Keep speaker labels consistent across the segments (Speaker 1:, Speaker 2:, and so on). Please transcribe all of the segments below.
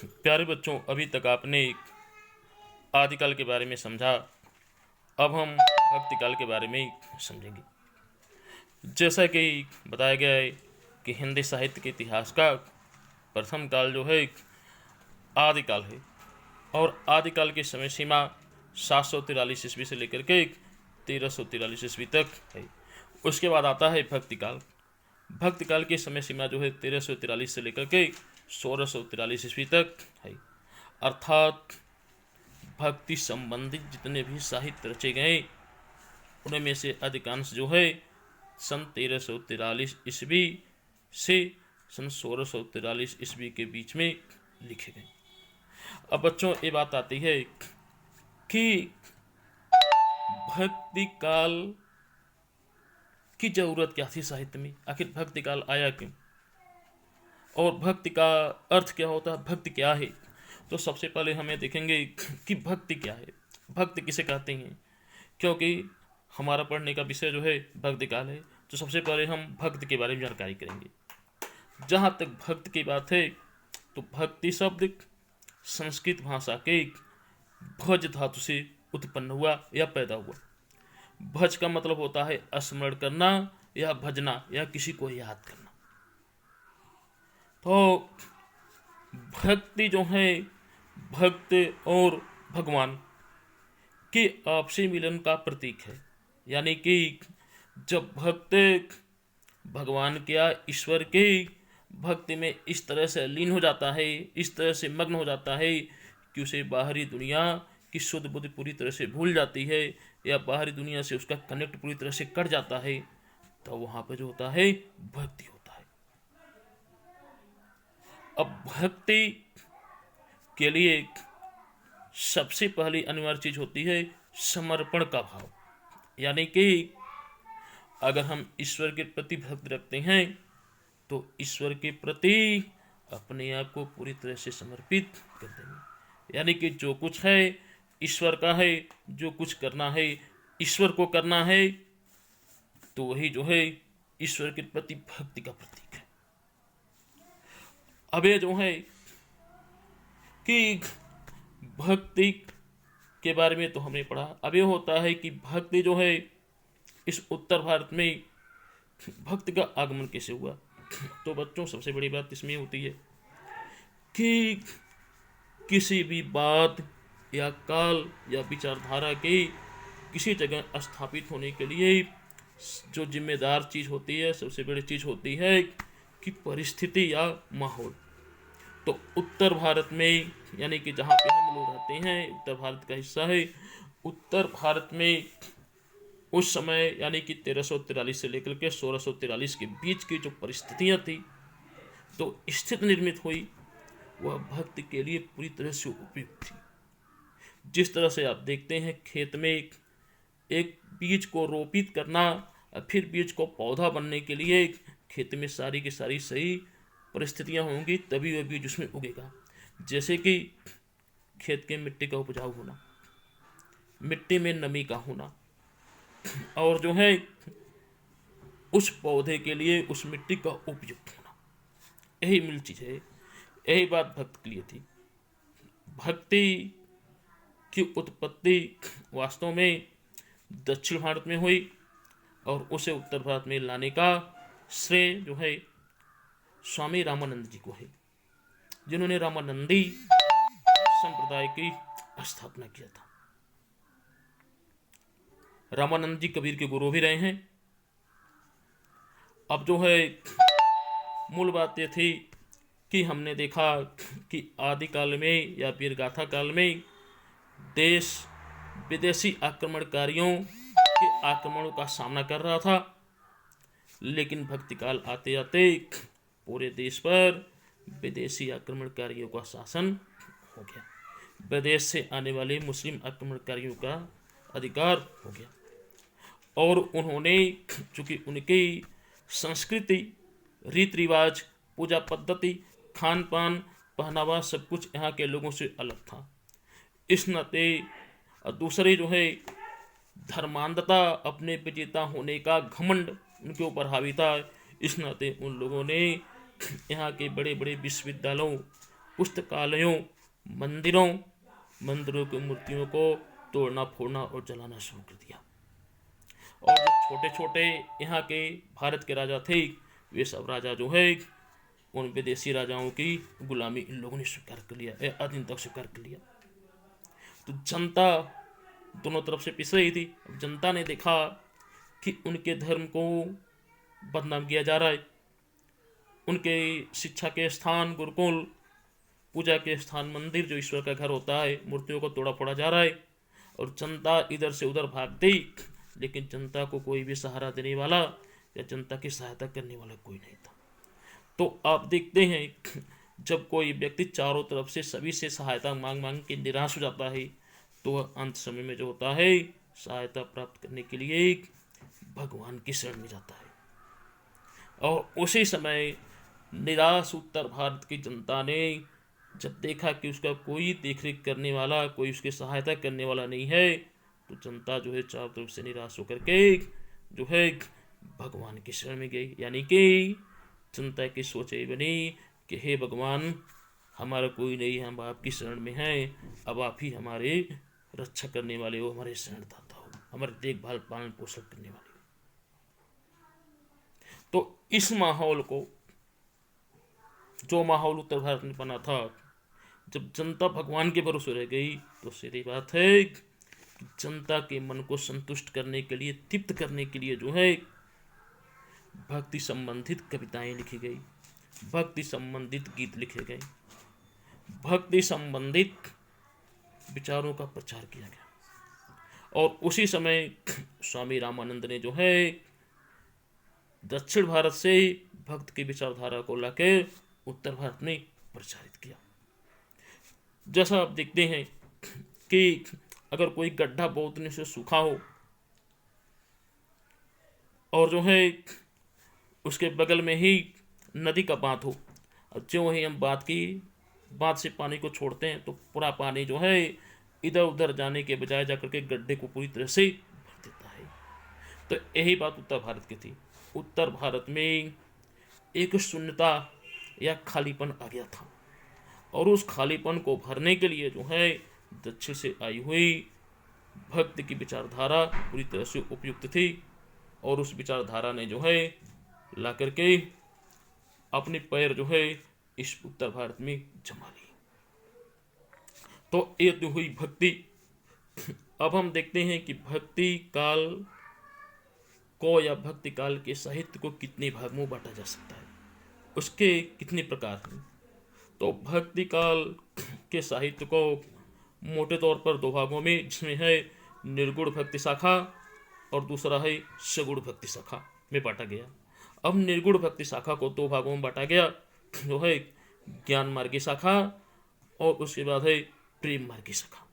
Speaker 1: प्यारे बच्चों, अभी तक आपने आदिकाल के बारे में समझा। अब हम भक्तिकाल के बारे में समझेंगे। जैसा कि बताया गया है कि हिंदी साहित्य के इतिहास का प्रथम काल जो है आदिकाल है, और आदिकाल की समय सीमा 743 ईस्वी से लेकर के 1343 ईस्वी तक है। उसके बाद आता है भक्तिकाल। भक्तिकाल की समय सीमा जो है 1343 से लेकर के 1643 ईस्वी तक है। अर्थात भक्ति संबंधित जितने भी साहित्य रचे गए उनमें से अधिकांश जो है सन 1343 ईस्वी से सन 1643 ईस्वी के बीच में लिखे गए। अब बच्चों, ये बात आती है कि भक्ति काल की जरूरत क्या थी साहित्य में, आखिर भक्ति काल आया क्यों, और भक्ति का अर्थ क्या होता है, भक्ति क्या है। तो सबसे पहले हमें देखेंगे कि भक्ति क्या है, भक्ति किसे कहते हैं। क्योंकि हमारा पढ़ने का विषय जो है भक्ति काल है, तो सबसे पहले हम भक्ति के बारे में जानकारी करेंगे। जहाँ तक भक्ति की बात है तो भक्ति शब्द संस्कृत भाषा के भज धातु से उत्पन्न हुआ या पैदा हुआ। भज का मतलब होता है स्मरण करना या भजना या किसी को याद करना। तो भक्ति जो है भक्त और भगवान के आपसी मिलन का प्रतीक है। यानी कि जब भक्त भगवान के या ईश्वर के भक्ति में इस तरह से लीन हो जाता है, इस तरह से मग्न हो जाता है कि उसे बाहरी दुनिया की शुद्ध बुद्धि पूरी तरह से भूल जाती है, या बाहरी दुनिया से उसका कनेक्ट पूरी तरह से कट जाता है, तो वहाँ पे जो होता है भक्ति होता है। अब भक्ति के लिए सबसे पहली अनिवार्य चीज होती है समर्पण का भाव। यानी कि अगर हम ईश्वर के प्रति भक्ति रखते हैं तो ईश्वर के प्रति अपने आप को पूरी तरह से समर्पित कर देंगे। यानी कि जो कुछ है ईश्वर का है, जो कुछ करना है ईश्वर को करना है, तो वही जो है ईश्वर के प्रति भक्ति का प्रतीक है। अब ये जो है कि भक्ति के बारे में तो हमने पढ़ा। अब ये होता है कि भक्ति जो है इस उत्तर भारत में भक्ति का आगमन कैसे हुआ। तो बच्चों, सबसे बड़ी बात इसमें होती है कि किसी भी बात या काल या विचारधारा के किसी जगह स्थापित होने के लिए जो जिम्मेदार चीज होती है, सबसे बड़ी चीज होती है कि परिस्थिति या माहौल। तो उत्तर भारत में, यानी कि जहाँ पे हम लोग रहते हैं, उत्तर भारत का हिस्सा है, उत्तर भारत में उस समय यानी कि 1343 से लेकर के 1643 के बीच की जो परिस्थितियाँ थी, तो स्थिति निर्मित हुई, वह भक्ति के लिए पूरी तरह से उपयुक्त थी। जिस तरह से आप देखते हैं खेत में एक बीज को रोपित करना, फिर बीज को पौधा बनने के लिए खेत में सारी की सारी सही परिस्थितियां होंगी, तभी वह बीज उसमें उगेगा। जैसे कि खेत के मिट्टी का उपजाऊ होना, मिट्टी में नमी का होना, और जो है उस पौधे के लिए उस मिट्टी का उपयुक्त होना, यही मूल चीज है। यही बात भक्ति के लिए थी। भक्ति की उत्पत्ति वास्तव में दक्षिण भारत में हुई, और उसे उत्तर भारत में लाने का श्रेय जो है स्वामी रामानंद जी को है, जिन्होंने रामानंदी संप्रदाय की स्थापना किया था। रामानंद जी कबीर के गुरु भी रहे हैं। अब जो है मूल बात यह थी कि हमने देखा कि आदिकाल में या वीर गाथा काल में देश विदेशी आक्रमणकारियों के आक्रमणों का सामना कर रहा था, लेकिन भक्ति काल आते आते पूरे देश पर विदेशी आक्रमणकारियों का शासन हो गया। विदेश से आने वाले मुस्लिम आक्रमणकारियों का अधिकार हो गया, और उन्होंने, चूंकि उनकी संस्कृति, रीति रिवाज, पूजा पद्धति, खान पान, पहनावा सब कुछ यहाँ के लोगों से अलग था, इस नाते दूसरे जो है धर्मांधता, अपने विजेता होने का घमंड उनके ऊपर हावी था। इस नाते उन लोगों ने यहाँ के बड़े बड़े विश्वविद्यालयों, पुस्तकालयों, मंदिरों की मूर्तियों को तोड़ना फोड़ना और जलाना शुरू कर दिया। और जो छोटे छोटे यहाँ के भारत के राजा थे, वे सब राजा जो है उन विदेशी राजाओं की गुलामी इन लोगों ने स्वीकार कर लिया, आदिन तक स्वीकार कर लिया। तो जनता दोनों तरफ से पिस रही थी। अब जनता ने देखा कि उनके धर्म को बदनाम किया जा रहा है, उनके शिक्षा के स्थान गुरुकुल, पूजा के स्थान मंदिर जो ईश्वर का घर होता है, मूर्तियों को तोड़ा फोड़ा जा रहा है। और जनता इधर से उधर भागती, लेकिन जनता को कोई भी सहारा देने वाला या जनता की सहायता करने वाला कोई नहीं था। तो आप देखते हैं जब कोई व्यक्ति चारों तरफ से सभी से सहायता मांग मांग के निराश हो जाता है, तो वह अंत समय में जो होता है सहायता प्राप्त करने के लिए भगवान की शरण में जाता है। और उसी समय निराश उत्तर भारत की जनता ने जब देखा कि उसका कोई देखरेख करने वाला, कोई उसकी सहायता करने वाला नहीं है, तो जनता जो है चारों तरफ से निराश होकर के जो है भगवान की शरण में गई। यानी कि जनता की सोच ये बनी कि हे भगवान, हमारा कोई नहीं, हम आपकी शरण में हैं, अब आप ही हमारे रक्षा करने वाले हो, हमारे शरणदाता हो, हमारे देखभाल पालन पोषण करने वाले हो। तो इस माहौल को, जो माहौल उत्तर भारत में बना था, जब जनता भगवान के भरोसे रह गई, तो सीधी बात है कि जनता के मन को संतुष्ट करने के लिए, तृप्त करने के लिए जो है भक्ति संबंधित कविताएं लिखी गई, भक्ति संबंधित गीत लिखे गए, भक्ति संबंधित विचारों का प्रचार किया गया। और उसी समय स्वामी रामानंद ने जो है दक्षिण भारत से भक्त की विचारधारा को लाकर उत्तर भारत में प्रचारित किया। जैसा आप देखते हैं कि अगर कोई गड्ढा बहुत दिन से सूखा हो और जो है उसके बगल में ही नदी का बांध हो, और जो ही हम बांध से पानी को छोड़ते हैं तो पूरा पानी जो है इधर उधर जाने के बजाय जाकर के गड्ढे को पूरी तरह से भर देता है। तो यही बात उत्तर भारत की थी। उत्तर भारत में एक शून्यता या खालीपन आ गया था, और उस खालीपन को भरने के लिए जो है दक्षिण से आई हुई भक्ति की विचारधारा पूरी तरह से उपयुक्त थी। और उस विचारधारा ने जो है ला करके अपने पैर जो है इस उत्तर भारत में जमा ली। तो ये तो हुई भक्ति। अब हम देखते हैं कि भक्ति काल को या भक्ति काल के साहित्य को कितने भाग में बांटा जा सकता है, उसके कितने प्रकार हैं। तो भक्ति काल के साहित्य को मोटे तौर पर दो भागों में, जिसमें है निर्गुण भक्ति शाखा और दूसरा है सगुण भक्ति शाखा में बांटा गया। अब निर्गुण भक्ति शाखा को दो भागों में बांटा गया, जो है ज्ञान मार्गी शाखा और उसके बाद है प्रेम मार्गी शाखा।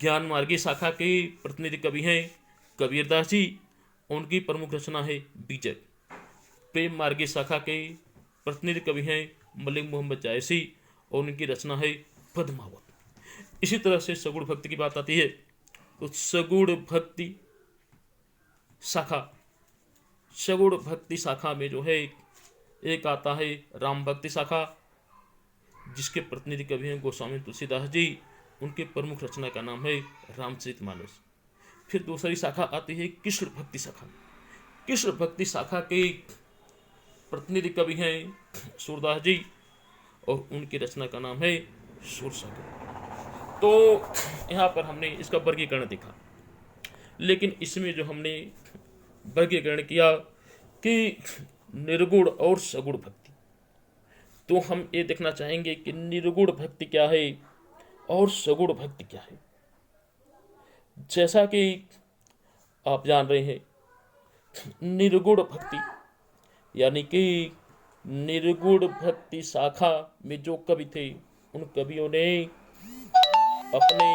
Speaker 1: ज्ञान मार्गी शाखा के प्रतिनिधि कवि हैं कबीरदास जी, उनकी प्रमुख रचना है बीजक। प्रेम मार्गी शाखा के प्रतिनिधि कवि हैं मलिक मोहम्मद जायसी और उनकी रचना है पद्मावत। इसी तरह से सगुण भक्ति की बात आती है तो सगुण भक्ति शाखा में जो है एक आता है राम भक्ति शाखा, जिसके प्रतिनिधि कवि हैं गोस्वामी तुलसीदास जी, उनके प्रमुख रचना का नाम है रामचरितमानस। फिर दूसरी शाखा आती है कृष्ण भक्ति शाखा। कृष्ण भक्ति शाखा के प्रतिनिधि कवि हैं सूरदास जी और उनकी रचना का नाम है सूरसागर। तो यहाँ पर हमने इसका वर्गीकरण देखा, लेकिन इसमें जो हमने वर्गीकरण किया कि निर्गुण और सगुण भक्ति, तो हम ये देखना चाहेंगे कि निर्गुण भक्ति क्या है और सगुण भक्ति क्या है। जैसा कि आप जान रहे हैं, निर्गुण भक्ति यानी कि निर्गुण भक्ति शाखा में जो कवि थे, उन कवियों ने अपने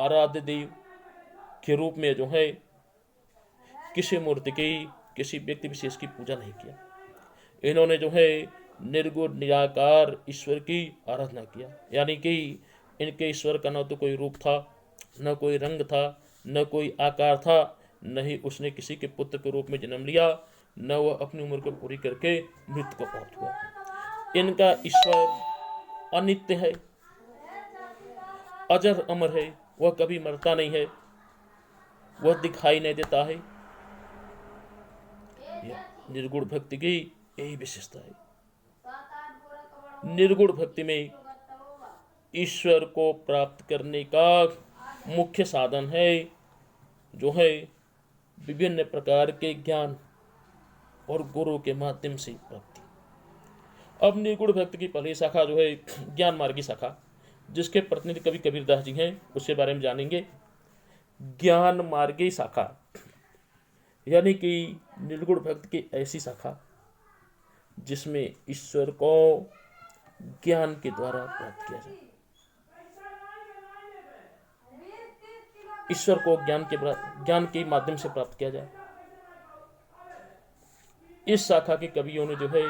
Speaker 1: आराध्य देव के रूप में जो है किसी मूर्ति की, किसी व्यक्ति विशेष की पूजा नहीं किया। इन्होंने जो है निर्गुण निराकार ईश्वर की आराधना किया। यानी कि इनके ईश्वर का न तो कोई रूप था, न कोई रंग था, न कोई आकार था, न ही उसने किसी के पुत्र के रूप में जन्म लिया, न वह अपनी उम्र को पूरी करके मृत्यु को प्राप्त हुआ। इनका ईश्वर अनित्य है, अजर अमर है, वह कभी मरता नहीं है, वह दिखाई नहीं देता है। निर्गुण भक्ति की यही विशेषता है। निर्गुण भक्ति में ईश्वर को प्राप्त करने का मुख्य साधन है जो है विभिन्न प्रकार के ज्ञान और गुरु के माध्यम से प्राप्ति। अब निर्गुण भक्ति की पहली शाखा जो है ज्ञान मार्गी शाखा, जिसके प्रतिनिधि कवि कबीरदास जी हैं, उसके बारे में जानेंगे। ज्ञान मार्गी शाखा यानी कि निर्गुण भक्ति की ऐसी शाखा जिसमें ईश्वर को ज्ञान के द्वारा प्राप्त किया जाए। ईश्वर को ज्ञान के माध्यम से प्राप्त किया जाए। इस शाखा के कवियों ने जो है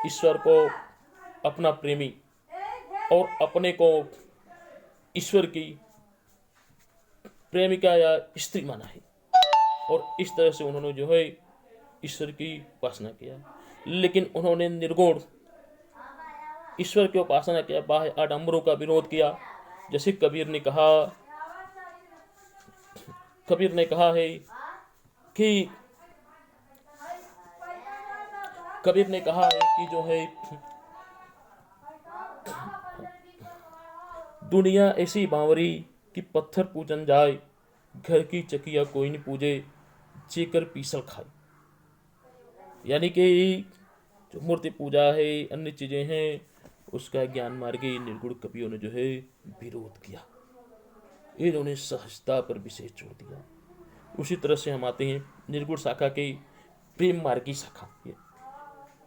Speaker 1: ईश्वर को अपना प्रेमी और अपने को ईश्वर की प्रेमिका या स्त्री माना है, और इस तरह से उन्होंने जो है ईश्वर की उपासना किया। लेकिन उन्होंने निर्गुण ईश्वर की उपासना किया, बाह्य आडंबरों का विरोध किया। जैसे कबीर ने कहा है कि जो है दुनिया ऐसी बावरी कि पत्थर पूजन जाए, घर की चकिया कोई नहीं पूजे, चेकर पीसल खाए। यानी कि जो मूर्ति पूजा है, अन्य चीजें हैं, उसका ज्ञान मार्गी निर्गुण कवियों ने जो है विरोध किया। इन्होंने सहजता पर विशेष जोर दिया। उसी तरह से हम आते हैं निर्गुण शाखा के प्रेम मार्गी शाखा।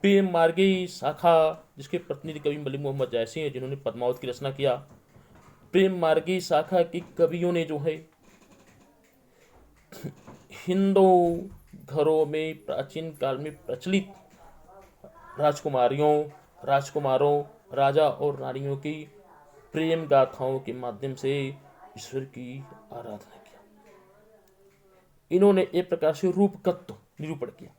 Speaker 1: प्रेम मार्गी शाखा जिसके प्रतिनिधि कवि मलिक मोहम्मद जायसी हैं, जिन्होंने पद्मावत की रचना किया। प्रेम मार्गी शाखा के कवियों ने जो है हिंदू घरों में प्राचीन काल में प्रचलित राजकुमारों, राजा और रानियों की प्रेम गाथाओं के माध्यम से ईश्वर की आराधना किया। इन्होंने एक प्रकार से रूपकत्व निरूपण किया।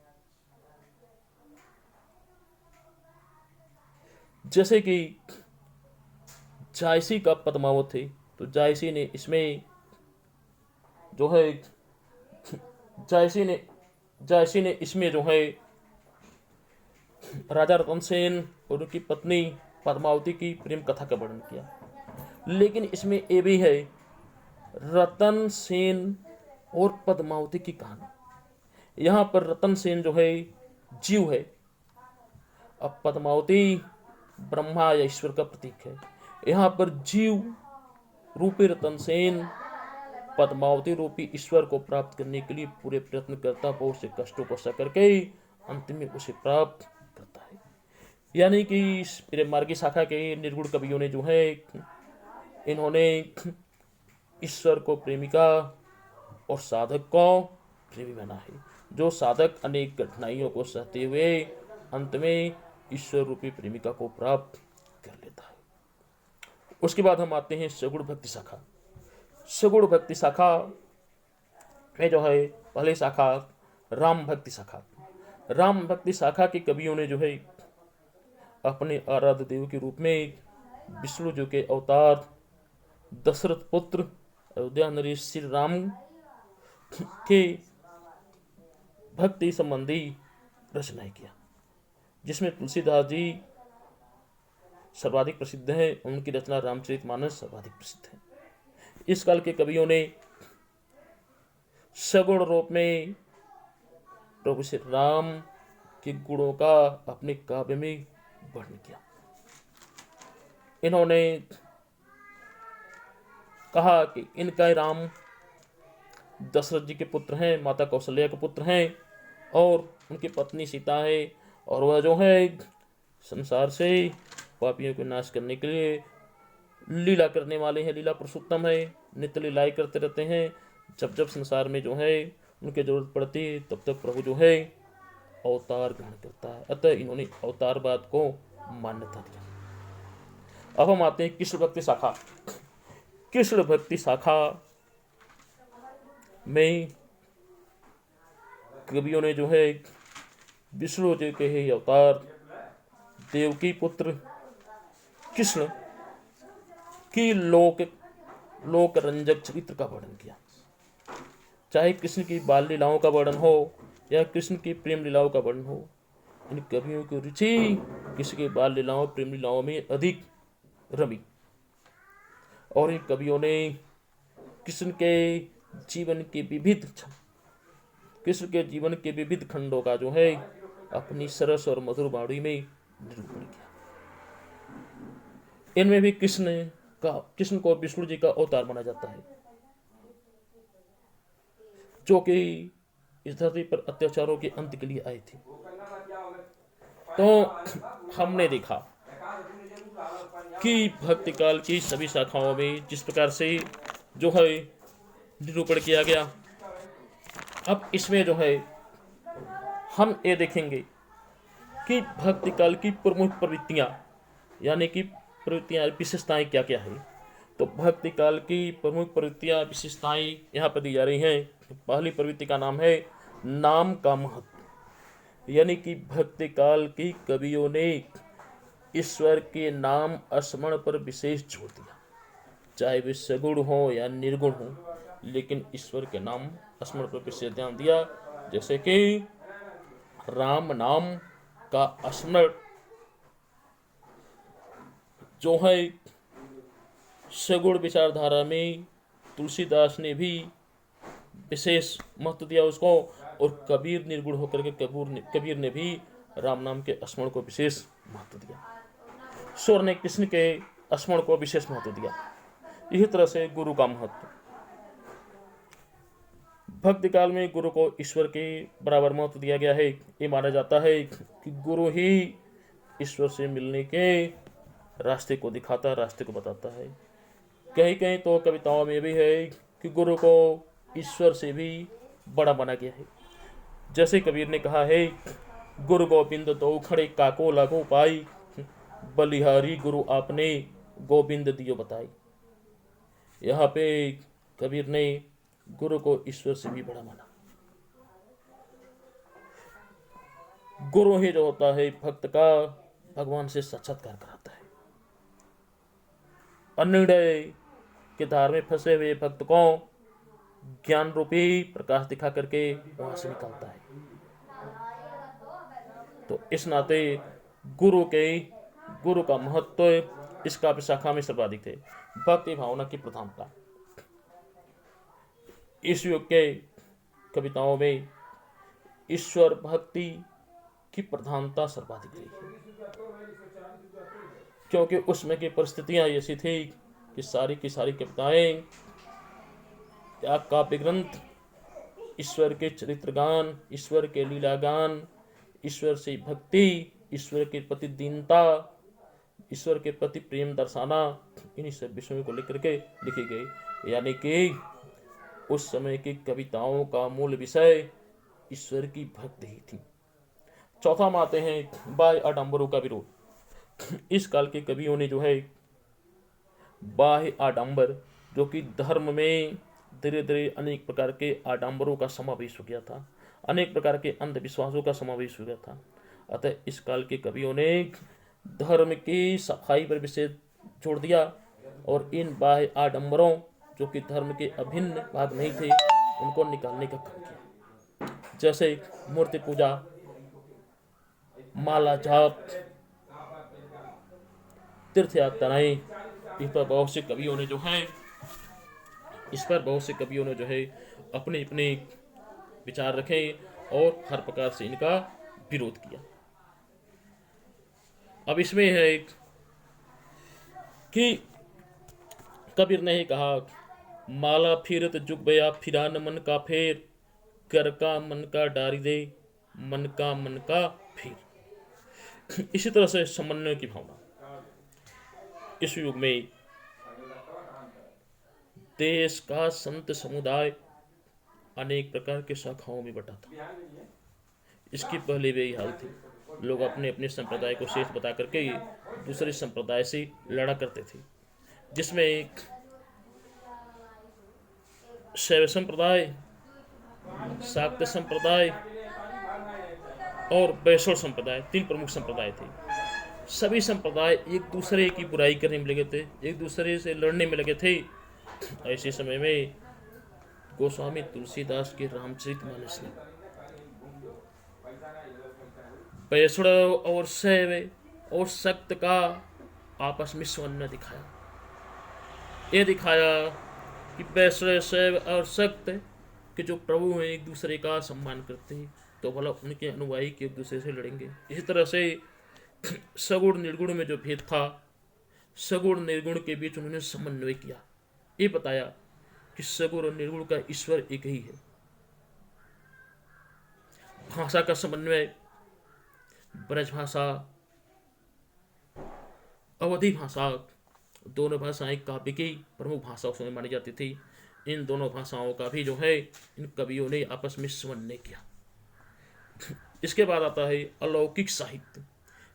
Speaker 1: जैसे कि जायसी का पद्मावत है, तो जायसी ने इसमें जो है राजा रतन सेन और उनकी पत्नी पद्मावती की प्रेम कथा का वर्णन किया। लेकिन इसमें ये भी है रतन सेन और पद्मावती की कहानी। यहाँ पर रतन सेन जो है जीव है, अब पद्मावती ब्रह्मा या ईश्वर का प्रतीक है। यहाँ पर जीव रूपी रतन सेन पद्मावती रूपी ईश्वर को प्राप्त करने के लिए पूरे प्रयत्न करता, बहुत से कष्टों को सह करके अंत में उसे प्राप्त करता है। यानी कि प्रेम मार्गी शाखा के निर्गुण कवियों ने जो है इन्होंने ईश्वर को प्रेमिका और साधक को प्रेमी बना है। जो साधक अनेक कठिनाइयों को सहते हुए अंत में ईश्वर रूपी प्रेमिका को प्राप्त कर लेता है। उसके बाद हम आते हैं सगुण भक्ति शाखा। सगुण भक्ति शाखा में जो है पहली शाखा राम भक्ति शाखा। राम भक्ति शाखा के कवियों ने जो है अपने आराध्य देव के रूप में विष्णु जी के अवतार दशरथ पुत्र अयोध्या नरेश श्री राम के भक्ति संबंधी रचनाएं किया, जिसमें तुलसीदास जी सर्वाधिक प्रसिद्ध है। उनकी रचना रामचरितमानस सर्वाधिक प्रसिद्ध है। इस काल के कवियों ने सगुण रूप में प्रभु श्री राम के गुणों का अपने काव्य में वर्णन किया। इन्होंने कहा कि इनका राम दशरथ जी के पुत्र हैं, माता कौशल्या के पुत्र हैं, और उनकी पत्नी सीता है, और वह जो है संसार से पापियों को नाश करने के लिए लीला करने वाले हैं, लीला पुरुषोत्तम है, नित्य लीलाएं करते रहते हैं। जब जब संसार में जो है उनकी जरूरत पड़ती है तब तक प्रभु जो है अवतार ग्रहण करता है। अतः इन्होंने अवतारवाद को मान्यता दिया। अब हम आते हैं कृष्ण भक्ति शाखा। कृष्ण भक्ति शाखा में कवियों ने जो है विष्णु जी के ही अवतार देवकी पुत्र कृष्ण की लोक रंजक चरित्र का वर्णन किया। चाहे कृष्ण की बाल लीलाओं का वर्णन हो या कृष्ण की प्रेम लीलाओं का वर्णन हो, इन कवियों की रुचि कृष्ण के बाल लीलाओं प्रेम लीलाओं में अधिक रमी, और इन कवियों ने कृष्ण के जीवन के विविध खंडों का जो है अपनी सरस और मधुर वाणी में निरूपण किया। इनमें भी कृष्ण को विष्णु जी का अवतार माना जाता है, जो कि इस धरती पर अत्याचारों के अंत के लिए आए थे। तो हमने देखा कि भक्ति काल की सभी शाखाओं में जिस प्रकार से जो है निरूपण किया गया, अब इसमें जो है हम ये देखेंगे कि भक्ति काल की प्रमुख प्रवृत्तियां, यानी कि प्रवृत्तियां विशेषताएं क्या क्या है। तो भक्ति काल की प्रमुख प्रवृत्तियां विशेषताएं यहाँ पर दी जा रही हैं। पहली प्रवृत्ति का नाम है नाम का महत्व, यानी कि भक्ति काल की कवियों ने ईश्वर के नाम स्मरण पर विशेष जोर दिया, चाहे वे सगुण हो या निर्गुण हो, लेकिन ईश्वर के नाम स्मरण पर विशेष ध्यान दिया। जैसे कि राम नाम का स्मरण जो है सगुण विचारधारा में तुलसीदास ने भी विशेष महत्व दिया उसको, और कबीर निर्गुण होकर के कबीर ने भी राम नाम के स्मरण को विशेष महत्व दिया। स्वर ने कृष्ण के स्मरण को विशेष महत्व दिया। इसी तरह से गुरु का महत्व, भक्ति काल में गुरु को ईश्वर के बराबर महत्व दिया गया है। ये माना जाता है कि गुरु ही ईश्वर से मिलने के रास्ते को दिखाता है, रास्ते को बताता है। कहीं कहीं तो कविताओं में भी है कि गुरु को ईश्वर से भी बड़ा माना गया है। जैसे कबीर ने कहा है, गुरु गोविंद दो खड़े काको लागो पाई, बलिहारी गुरु आपने गोविंद दियो बताई। यहाँ पे कबीर ने गुरु को ईश्वर से भी बड़ा माना। गुरु ही जो होता है भक्त का भगवान से साक्षात्कार कराता है। अनिर्णय के धार में फंसे हुए भक्त को ज्ञान रूपी प्रकाश दिखा करके वहां से निकालता है। तो इस नाते गुरु का महत्व इस काव्य शाखा में सर्वाधिक है। भक्ति भावना की प्रधानता, इस युग के कविताओं में ईश्वर भक्ति की प्रधानता सर्वाधिक रही है, क्योंकि उसमें की परिस्थितियां ऐसी थी कि सारी की सारी कविताएं या काव्य ग्रंथ ईश्वर के चरित्र गान, ईश्वर के लीला गान, ईश्वर से भक्ति, ईश्वर के प्रति दीनता, ईश्वर के प्रति प्रेम दर्शाना, इन्हीं सब विषयों को लेकर के लिखी गई। यानी कि उस समय की कविताओं का मूल विषय ईश्वर की भक्ति ही थी। चौथा में आते हैं बाह्य आडंबरों का विरोध। इस काल के कवियों ने जो है बाह्य आडंबर, जो कि धर्म में धीरे धीरे अनेक प्रकार के आडंबरों का समावेश हो गया था, अनेक प्रकार के अंधविश्वासों का समावेश हो गया था। अतः इस काल के कवियों ने धर्म की सफाई पर विशेष जोड़ दिया और इन बाह्य आडंबरों, जो कि धर्म के अभिन्न भाग नहीं थे, उनको निकालने का काम किया। जैसे मूर्ति पूजा, माला जाप, तीर्थ यात्राएं, इस पर बहुत से कवियों ने जो है अपने अपने विचार रखे और हर प्रकार से इनका विरोध किया। अब इसमें है कि कबीर ने ही कहा, माला फिरत जुग बया फिरान मन का फेर, कर का मन का डारी दे मन का फिर। इसी तरह से समन्वय की भावना, इस युग में देश का संत समुदाय अनेक प्रकार के शाखाओं में बटा था। इसकी पहले भी यही हाल थी। लोग अपने अपने संप्रदाय को शेष बता करके दूसरे संप्रदाय से लड़ा करते थे, जिसमें एक शैव संप्रदाय, शाक्त संप्रदाय, और वैष्णव संप्रदाय, 3 प्रमुख संप्रदाय थे। सभी संप्रदाय एक दूसरे की बुराई करने में लगे थे, एक दूसरे से लड़ने में लगे थे। ऐसे समय में गोस्वामी तुलसीदास के रामचरितमानस ने वैष्णव और शैव और शक्त का आपस में समन्वय दिखाया। ये दिखाया कि वैष्णव, शैव और शक्त के जो प्रभु हैं एक दूसरे का सम्मान करते हैं, तो भला उनके अनुयायी के एक दूसरे से लड़ेंगे। इसी तरह से सगुण निर्गुण में जो भेद था, सगुण निर्गुण के बीच उन्होंने समन्वय किया। ये बताया कि सगुण और निर्गुण का ईश्वर एक ही है। भाषा का समन्वय, ब्रज भाषा, अवधी भाषा, दोनों भाषाएं काव्य की प्रमुख भाषाओं से मानी जाती थी। इन दोनों भाषाओं का भी जो है इन कवियों ने आपस में समन्वय किया। इसके बाद आता है अलौकिक साहित्य,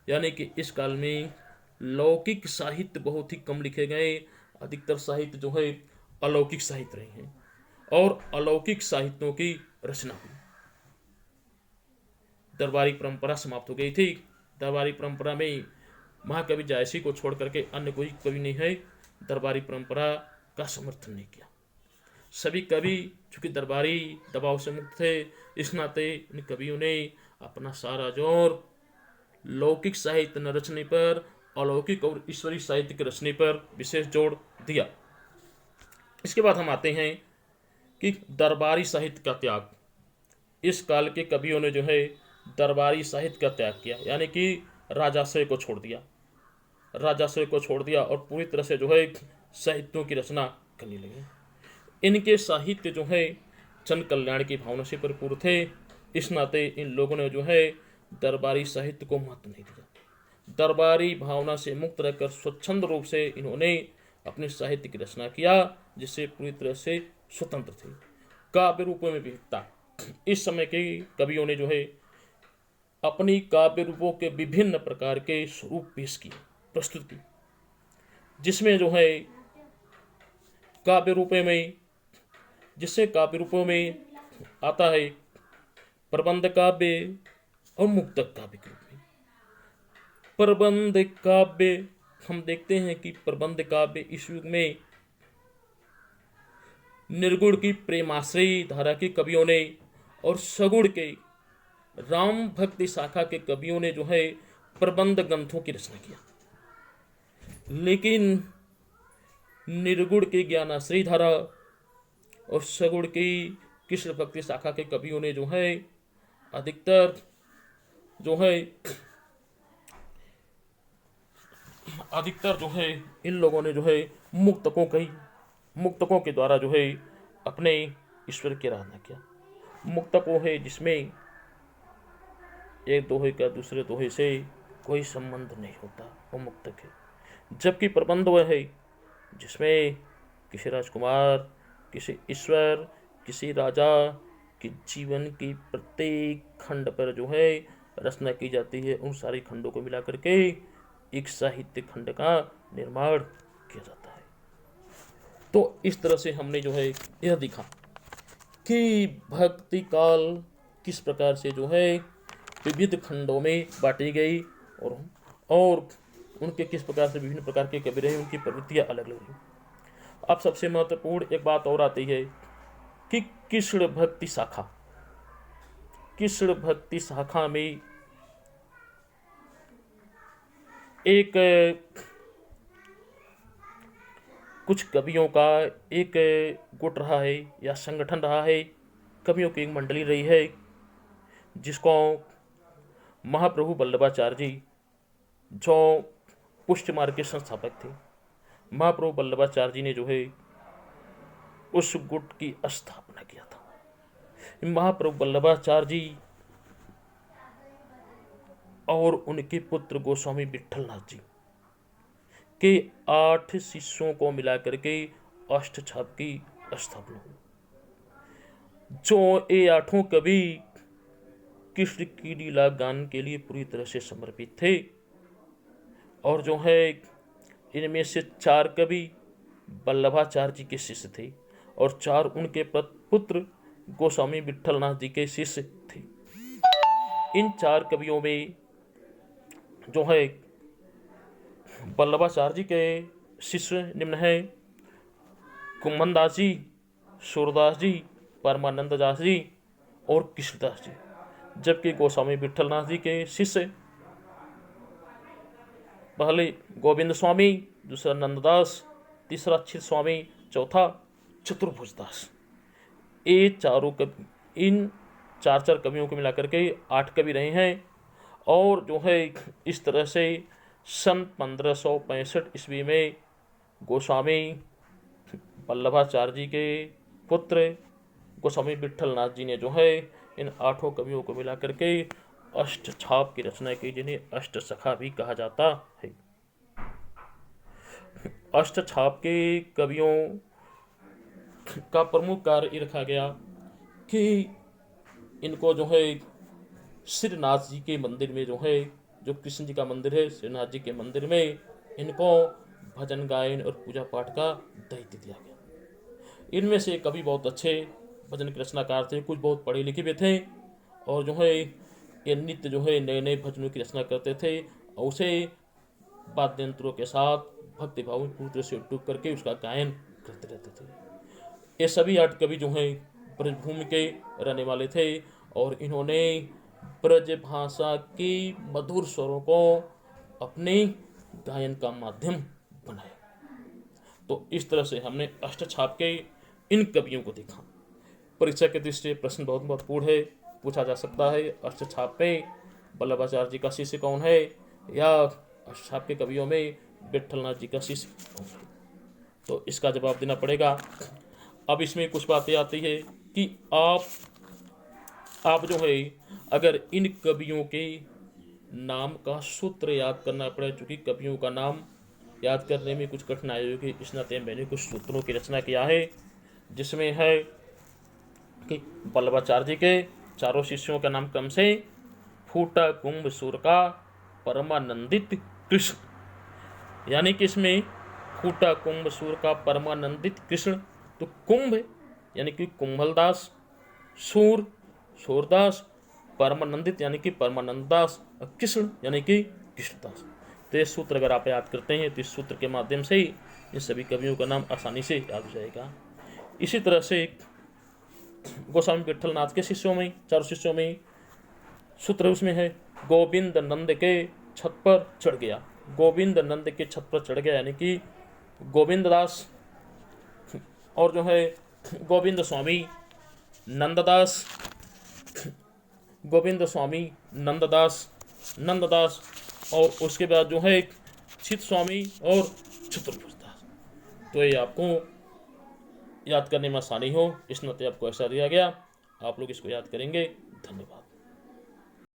Speaker 1: यानी कि इस काल में लौकिक साहित्य बहुत ही कम लिखे गए, अधिकतर साहित्य जो है अलौकिक साहित्य रहे हैं और अलौकिक साहित्यों की रचना हुई। दरबारी परंपरा समाप्त हो गई थी। दरबारी परंपरा में महाकवि जायसी को छोड़ करके अन्य कोई कवि नहीं है दरबारी परंपरा का समर्थन नहीं किया। सभी कवि चूंकि दरबारी दबाव से मुक्त थे, इस नाते इन कवियों ने अपना सारा जोर लौकिक साहित्य न रचने पर, अलौकिक और ईश्वरीय साहित्य के रचने पर विशेष जोर दिया। इसके बाद हम आते हैं कि दरबारी साहित्य का त्याग। इस काल के कवियों ने जो है दरबारी साहित्य का त्याग किया, यानी कि राजाश्रय को छोड़ दिया। राजाश्रय को छोड़ दिया और पूरी तरह से जो है साहित्यों की रचना करने लगे। इनके साहित्य जो है जन कल्याण की भावना से परिपूर्ण थे। इस नाते इन लोगों ने जो है दरबारी साहित्य को महत्व नहीं दिया। दरबारी भावना से मुक्त रहकर स्वच्छंद रूप से इन्होंने अपने साहित्य की रचना किया, जिससे पूरी तरह से स्वतंत्र थे। काव्य रूपों में विविधता, इस समय के कवियों ने जो है अपनी काव्य रूपों के विभिन्न प्रकार के स्वरूप पेश किए, प्रस्तुत किए, जिसमें जो है काव्य रूपों में, जिससे काव्य रूपों में आता है प्रबंध काव्य और मुक्तक काव्य के रूप में। प्रबंध काव्य हम देखते हैं कि प्रबंध काव्य इस युग में निर्गुण की प्रेमाश्रयी धारा के कवियों ने और सगुण के राम भक्ति शाखा के कवियों ने जो है प्रबंध ग्रंथों की रचना किया। लेकिन निर्गुण की ज्ञानाश्रयी धारा और सगुण की कृष्ण भक्ति शाखा के कवियों ने जो है अधिकतर जो है इन लोगों ने जो है मुक्तकों के द्वारा जो है अपने ईश्वर की आराधना किया। मुक्तकों है जिसमें एक दोहे का दूसरे दोहे से कोई संबंध नहीं होता, वो मुक्तक है। जबकि प्रबंध वह है जिसमें किसी राजकुमार, किसी ईश्वर, किसी राजा के जीवन की प्रत्येक खंड पर जो है रचना की जाती है। उन सारे खंडों को मिलाकर के एक साहित्य खंड का निर्माण किया जाता है। तो इस तरह से हमने जो है यह दिखा कि भक्ति काल किस प्रकार से जो है विविध खंडों में बांटी गई और उनके किस प्रकार से विभिन्न प्रकार के कवि रहे, उनकी प्रवृत्तियां अलग अलग रही। अब सबसे महत्वपूर्ण एक बात और आती है कि कृष्ण भक्ति शाखा में एक कुछ कवियों का एक गुट रहा है या संगठन रहा है, कवियों की एक मंडली रही है, जिसको महाप्रभु वल्लभाचार्य जी, जो पुष्ट मार्ग के संस्थापक थे, महाप्रभु वल्लभाचार्य जी ने जो है उस गुट की स्थापना किया था। महाप्रभु वल्लभाचार्य जी और उनके पुत्र गोस्वामी विट्ठलनाथ जी के 8 शिष्यों को मिलाकर के अष्टछाप की स्थापना हुई। जो ये 8 कवि कृष्ण की लीला गान के लिए पूरी तरह से समर्पित थे और जो है इनमें से 4 कवि वल्लभाचार्य जी के शिष्य थे और 4 उनके पुत्र गोस्वामी विट्ठलनाथ जी के शिष्य थे। इन 4 कवियों में जो है वल्लभाचार्य जी के शिष्य निम्न हैं: कुम्भन दास जी, सूरदास जी, परमानंद दास जी और कृष्णदास जी। जबकि गोस्वामी विठलनाथ जी के शिष्य पहले गोविंद स्वामी, दूसरा नंददास, तीसरा चित स्वामी, चौथा चतुर्भुज दास। ये चारों कवि, इन 4 कवियों को मिलाकर के 8 कवि रहे हैं। और जो है इस तरह से सन 1565 ईस्वी में गोस्वामी वल्लभाचार्य जी के पुत्र गोस्वामी विठलनाथ जी ने जो है इन 8 कवियों को मिला करके अष्ट छाप की रचना की, जिन्हें अष्ट सखा भी कहा जाता है। अष्ट छाप के कवियों का प्रमुख कार्य ये रखा गया कि इनको जो है श्रीनाथ जी के मंदिर में, जो है जो कृष्ण जी का मंदिर है, श्रीनाथ जी के मंदिर में इनको भजन गायन और पूजा पाठ का दायित्व दिया गया। इनमें से कवि बहुत अच्छे भजन के रचनाकार थे, कुछ बहुत पढ़े लिखे भी थे, और जो है ये नित्य जो है नए नए भजनों की रचना करते थे और उसे वाद्यंत्रों के साथ भक्ति भाव पूर्ण से टूट करके उसका गायन करते रहते थे। ये सभी 8 कवि जो हैं ब्रजभूमि के रहने वाले थे और इन्होंने ब्रज भाषा की मधुर स्वरों को अपने गायन का माध्यम बनाया। तो इस तरह से हमने अष्टछाप के इन कवियों को देखा। परीक्षा के दृष्टि से प्रश्न बहुत महत्वपूर्ण है, पूछा जा सकता है अष्टछाप में वल्लभाचार्य जी का शिष्य कौन है, या अष्टछाप के कवियों में विठलनाथ जी का शिष्य कौन है। तो इसका जवाब देना पड़ेगा। अब इसमें कुछ बातें आती है कि आप जो है अगर इन कवियों के नाम का सूत्र याद करना पड़े, चूंकि कवियों का नाम याद करने में कुछ कठिनाई होगी, इस नाते मैंने कुछ सूत्रों की रचना किया है, जिसमें है कि वल्लभाचार्य जी के 4 शिष्यों का नाम क्रम से फूटा कुंभ सूर का परमानंदित कृष्ण, यानी कि इसमें फूटा कुंभ सूर का परमानंदित कृष्ण, तो कुंभ यानी कि कुंभलदास, सूर सूरदास, परमानंदित यानी कि परमानंद दास, कृष्ण यानी कि कृष्णदास। तो ये सूत्र अगर आप याद करते हैं तो इस सूत्र के माध्यम से ही इन सभी कवियों का नाम आसानी से याद हो जाएगा। इसी तरह से गोस्वामी विठलनाथ के शिष्यों में 4 शिष्यों में सूत्र उसमें है गोविंद नंद के छत पर चढ़ गया। गोविंद नंद के छत पर चढ़ गया यानी कि गोविंद दास और जो है गोविंद स्वामी नंददास, गोविंद स्वामी नंददास और उसके बाद जो है चित स्वामी और चतुर्भुज दास। तो ये आपको याद करने में आसानी हो, इस नाते आपको ऐसा दिया गया, आप लोग इसको याद करेंगे। धन्यवाद।